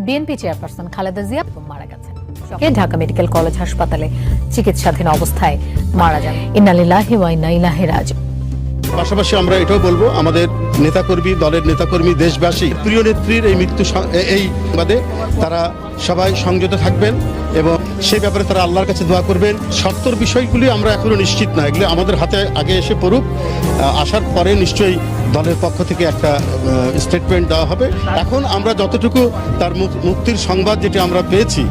BNP chairperson Khaleda Zia মারা গেছেন। Dhaka medical college হাসপাতালে চিকিৎসাধীন অবস্থায় মারা যান। ইন্না লিল্লাহি ওয়া ইন্না ইলাইহি রাজিউন। পাশাপাশি আমরা এটাও বলবো, আমাদের নেতাকর্মী, দলের নেতাকর্মী, দেশবাসী প্রিয় নেত্রীর এই মৃত্যু এই বাদে তারা সবাই সংযত থাকবেন এবং সেই ব্যাপারে তারা আল্লাহর কাছে দোয়া করবেন। সত্তর বিষয়গুলি আমরা এখনো নিশ্চিত না, এগুলো আমাদের হাতে আগে এসে পড়ুক, আসার পরে নিশ্চয়ই দলের পক্ষ থেকে একটা স্টেটমেন্ট দেওয়া হবে। এখন আমরা যতটুকু তার মুক্তির সংবাদ যেটা আমরা পেয়েছি,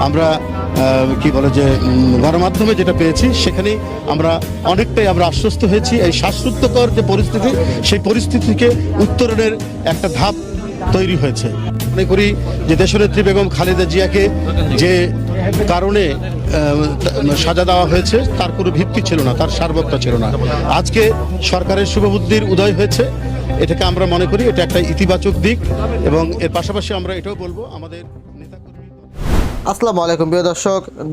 আমরা কি বলে যে গণমাধ্যমে যেটা পেয়েছি, সেখানে আমরা অনেকটাই আমরা আশ্বস্ত হয়েছি। এই শ্বাসরুদ্ধকর যে পরিস্থিতি, সেই পরিস্থিতি থেকে উত্তরণের একটা ধাপ তৈরি হয়েছে। মনে করি যে দেশনেত্রী বেগম খালেদা জিয়াকে যে কারণে সাজা দেওয়া হয়েছে তার কোনো ভিত্তি ছিল না, তার সার্বত্তা ছিল না। আজকে সরকারের শুভবুদ্ধির উদয় হয়েছে, এটাকে আমরা মনে করি এটা একটা ইতিবাচক দিক। এবং এর পাশাপাশি আমরা এটাও বলবো, আমাদের আসসালামু আলাইকুম প্রিয়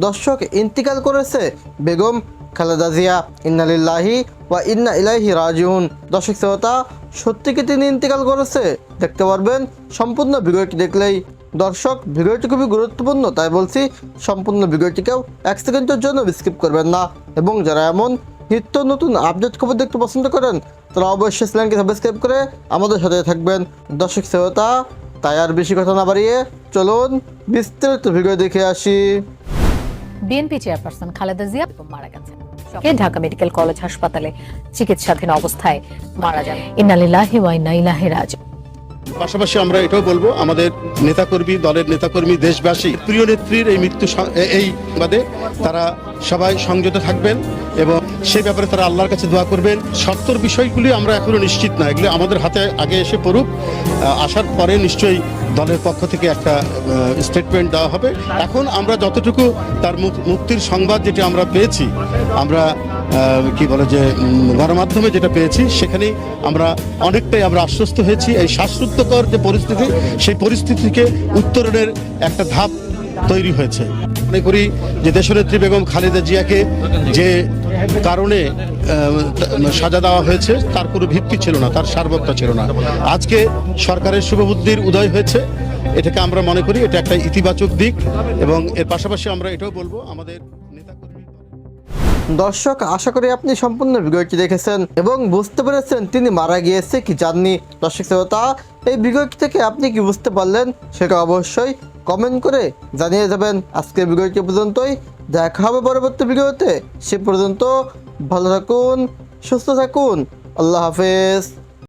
দর্শক, ইন্তিকাল করেছে বেগম খালেদা জিয়া। ইন্না লিল্লাহি ওয়া ইন্না ইলাইহি রাজিউন। দর্শক শ্রোতা, সত্যি কি তিনি ইন্তিকাল করেছে? দেখতে পারবেন সম্পূর্ণ ভিডিওটি দেখলেই। দর্শক, ভিডিওটি খুবই গুরুত্বপূর্ণ, তাই বলছি সম্পূর্ণ ভিডিওটিকেও 1 সেকেন্ডের জন্য স্কিপ করবেন না। এবং যারা এমন নিত্য নতুন আপডেট খবর দেখতে পছন্দ করেন, তারা অবশ্যই চ্যানেলকে সাবস্ক্রাইব করে আমাদের সাথে থাকবেন। দর্শক শ্রোতা, তাই আর বেশি কথা না বাড়িয়ে চলুন বিস্তারিত ভিডিও দেখে আসি। বিএনপি চেয়ারপারসন খালেদা জিয়া মারা গেছেন। ঢাকা মেডিকেল কলেজ হাসপাতালে চিকিৎসাধীন অবস্থায় মারা যান। ইন্না লিল্লাহি ওয়া ইন্না ইলাইহি রাজিউন। পাশাপাশি আমরা এটাও বলবো, আমাদের নেতাকর্মী, দলের নেতাকর্মী, দেশবাসী প্রিয় নেত্রীর এই মৃত্যু এই বাদে তারা সবাই সংযত থাকবেন এবং সেই ব্যাপারে তারা আল্লাহর কাছে দোয়া করবেন। সত্তর বিষয়গুলি আমরা এখনো নিশ্চিত না, এগুলো আমাদের হাতে আগে এসে পড়ুক, আসার পরে নিশ্চয়ই দলের পক্ষ থেকে একটা স্টেটমেন্ট দেওয়া হবে। এখন আমরা যতটুকু তার মুক্তির সংবাদ যেটা আমরা পেয়েছি, আমরা কি বলে যে গণমাধ্যমে যেটা পেয়েছি, সেখানে আমরা অনেকটাই আমরা আশ্বস্ত হয়েছি। এই শ্বাসরুদ্ধকর যে পরিস্থিতি, সেই পরিস্থিতি থেকে উত্তরণের একটা ধাপ তৈরি হয়েছে। মনে করি যে দেশনেত্রী বেগম খালেদা জিয়াকে যে কারণে সাজা দেওয়া হয়েছে তার কোনো ভিত্তি ছিল না, তার সার্বত্তা ছিল না। আজকে সরকারের শুভবুদ্ধির উদয় হয়েছে, এটাকে আমরা মনে করি এটা একটা ইতিবাচক দিক। এবং এর পাশাপাশি আমরা এটাও বলবো, আমাদের দর্শক, আশা করি আপনি সম্পূর্ণ ভিডিওটি দেখেছেন এবং বুঝতে পেরেছেন তিনি মারা গিয়েছে কি জাননি। দর্শক শ্রোতা, এই ভিডিওটি থেকে আপনি কি বুঝতে পারলেন সেটা অবশ্যই কমেন্ট করে জানিয়ে যাবেন। আজকের ভিডিওটি পর্যন্তই, দেখা হবে পরবর্তী ভিডিওতে। সে পর্যন্ত ভালো থাকুন, সুস্থ থাকুন, আল্লাহ হাফেজ।